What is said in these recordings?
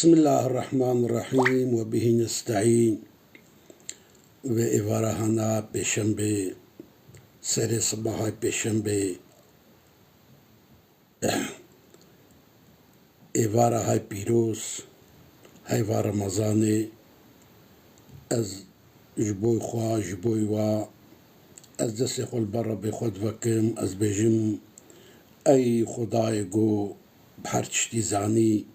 بسم الله الرحمن الرحیم و به نستعین و ایوارهانا پیشنبه سر صباح پیشنبه ایواره های پیروز هیوار رمضانه از جبوی خواه جبوی و از دست خل بر به خود وکم از بجم ای خدای گو بهر تشتی زانی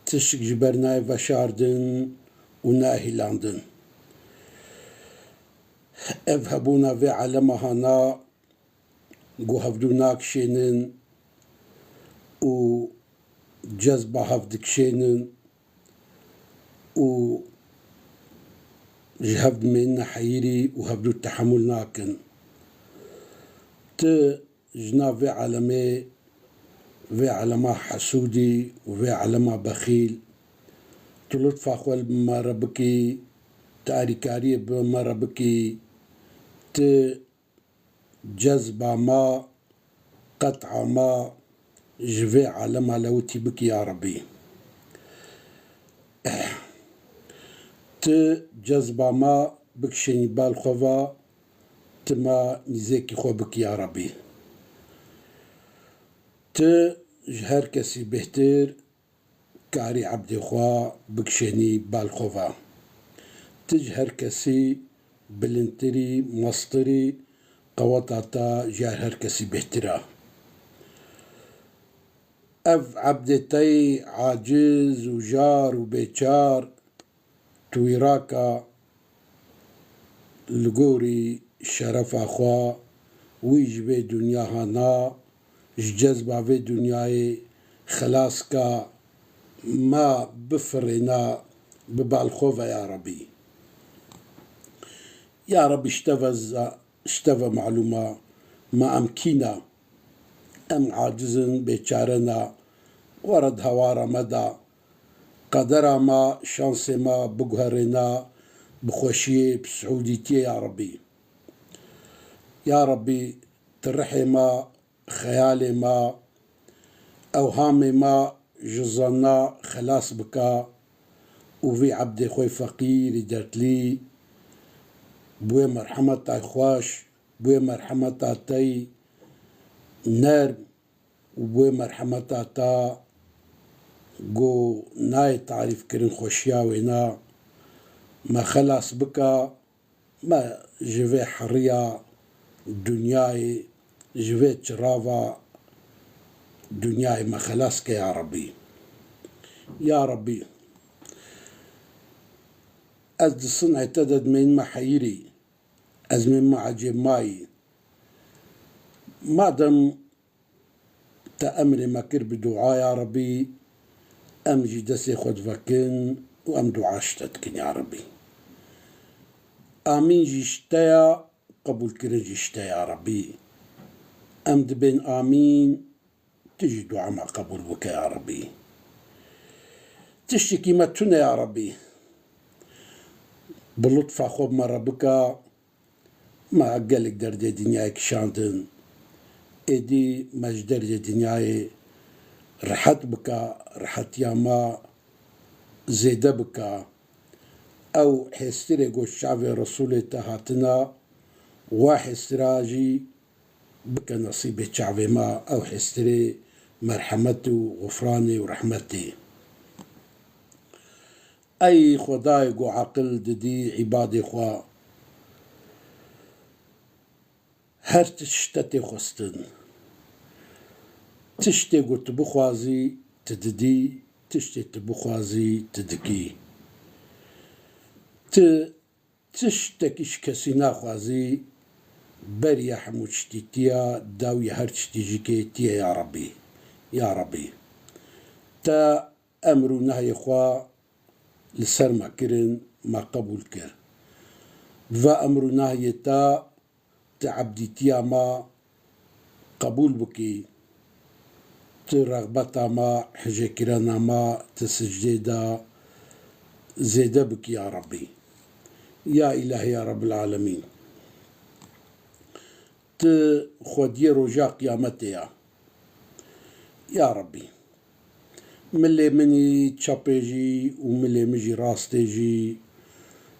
تشک جبرنای وشاردن و ناهیلاندن اف هبونا و علمهانا گو هفدو ناکشینن و جذبه هفدکشینن و جهبد من حيري وهبدو التحمل ناكن جنا في علمي في علما حسودي وفي علما بخيل تلطف أخوال بما ربكي تاريكاري بما ربكي جذب ما قطع ما جفي علما لوتي بك يا ربي جذبه ما بکشنی بال خواه تما نزیکی خواه بک یا ربی هر کسی بهتر کاری عبد خواه بکشنی بال خواه هر کسی بلنتری مصدری قوطاتا جار هر کسی بهتره اف عبدتي عاجز وجار وبيچار تويراكا لغوري شرف أخوا ويجبي دنيا هانا جذبا في دنياي خلاص كا ما بفرنا ببالخوفا يا ربي يا ربي اشتفى معلومة ما أمكينا أم عاجزن بيچارنا ورد هوارا مدى قدر ما شانس ما بقهرنا بخوشي بسعوديتي يا ربي يا ربي ترحي ما خيالي ما أوهامي ما جزنا خلاص بكا وفي عبد خوي فقير درت لي بوي مرحمة تاي خواش بوي مرحمة تاي نرم وبوي مرحمة تا جو ناي تعريف كرن خوشيا وينا ما خلاص بكا ما جوي حرية دنياي جوي تشرافا دنياي ما خلاص كي يا ربي يا ربي أز صنع تدد من محيري أز من معجب ماي ما دم تأمري ما كر بدعاء يا ربي أم جدسي خد فكن وأم دعاشتتكن يا ربي آمين جيشتيا قبول كرن جيشتيا يا ربي أم دبين آمين تجي دعاء مع قبول بك يا ربي تشتكي متنا يا ربي باللطف أخوب مرة بك ما أقلك درجة دنياك شاندن إدي مجدر دنياي رحت بك رحت ياما زيدا بك أو حستري قو الشعب رسول تهاتنا وحستراجي بك نصيب الشعب ما أو حستري مرحمته وغفراني ورحمتي أي خداي قو عقل ددي عبادي خوا هر تشتتي خستن تشتي قلت بخوازي تددي تشتي تبخوازي تدكي تشتكيش كسي ناخوازي بريا حمود شتيتيا داوي هر تشتيجيكي تيا يا ربي يا ربي تا أمر نهي خوا لسر ما كرن ما قبول كر فا أمر نهي تا تعبديتيا ما قبول بكي ترغبتا ما حجكرنا ما تسجديدا زيدا بك يا ربي يا إلهي يا رب العالمين تخدي رجاء قيامتي يا ربي ملي مني تشابيجي وملي مجي راستيجي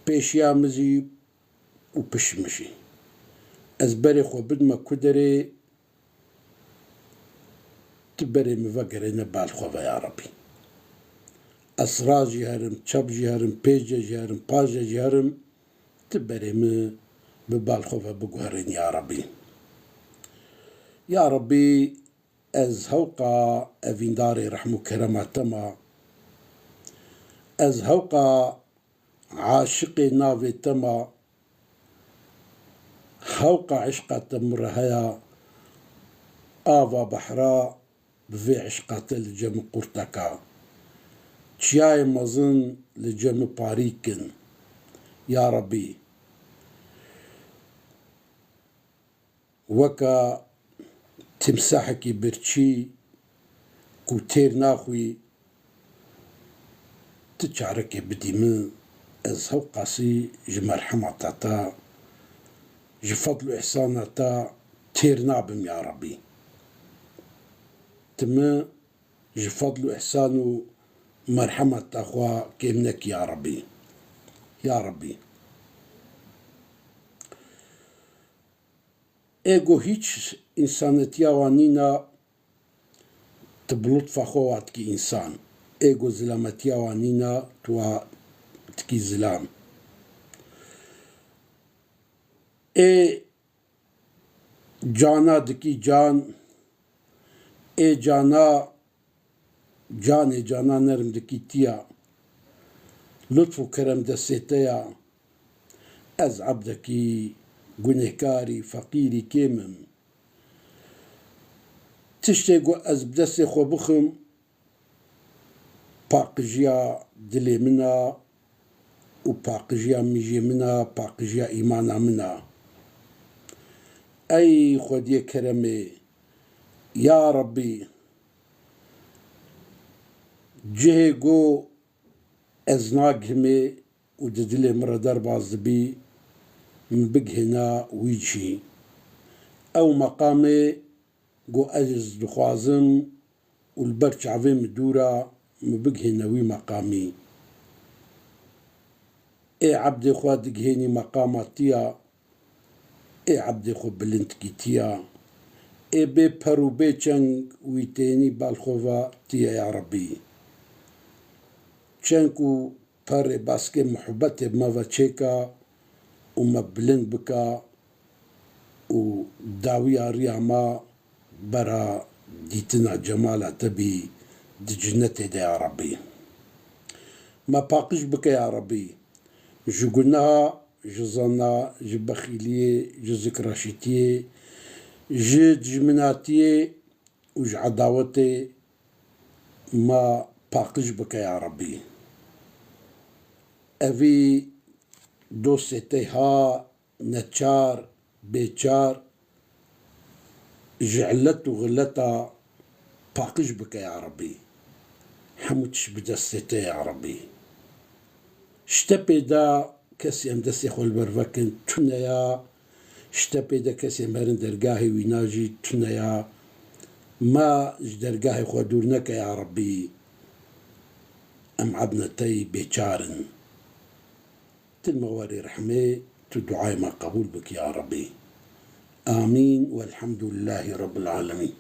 بيشيا مزي وبشمشي أزبري خو بدما كدري تبري مفقري نبال خوفا يا ربي أسراجي هرم تشابجي هرم بيجي هرم باجي هرم تبري ببال خوفا بقهرين يا ربي يا ربي از هوقا أفينداري رحمو كرماتما از هوقا عاشقي نافي تما هوقا عشقة مرهيا آفا بحراء بفي عشقة لجم قرتكا تشياي مظن لجم باريكن يا ربي وكا تمساحكي برشي كوتير ناخوي تتشعركي بدي من از هوقاسي جمرحمة تاتا جفضل إحسانتا تير نابم يا ربي تما جفضل إحسانو مرحمة أخوا كيمنك يا ربي يا ربي إيجو هيتش إنسانتيا وانينا تبلط فخوات كي إنسان إيجو زلامتيا وانينا توا تكي زلام إي جانا دكي جان إي جانا جانا نرم دكي تيا لطف وكرم دسيتيا از عبدكي گونهکاری فقیری کێمم تشتێک ئەس بدەستێ خۆ بخم پاقژیا دلێ منە و پاقژیا میژێ منە پاقژیا ئیمانە منە ئەی خۆدیە کەرەمێ یا ڕەبی جهێ گۆ ئەز ناگرمێ و دلێ مرە دەرباز دبی من بگهنا ويجي أو مقامي جو أجز دخوازم والبرش عظيم دورة مبجهنا وي مقامي إيه عبدي خوا دجهني مقاماتيا إيه عبدي خو بلنتكيتيا إيه بي برو بيتشنج ويتيني بالخوفا تيا يا ربي تشنكو باري باسكي محبتي بمافا تشيكا وما بلند بكا وداوية رياما برا ديتنا جمالا تبي دجنتي دي يا ربي ما باقش بك يا ربي جو قلناها جزانا جبخيلية جذكراشيتية جمناتية وج عداوتي ما باقش بك يا ربي أبي دوستيها نتشار بيتشار جعلت وغلتا باقش بك يا ربي حموتش بدستي يا ربي شتبي دا كسي ام دسي خول برفكن تنيا شتبي دا كسي مرن درقاهي ويناجي تنيا ما درقاهي خو دورنك يا ربي ام عبنتي بيتشارن المغواري رحمة تدعاء ما قبول بك يا ربي آمين والحمد لله رب العالمين.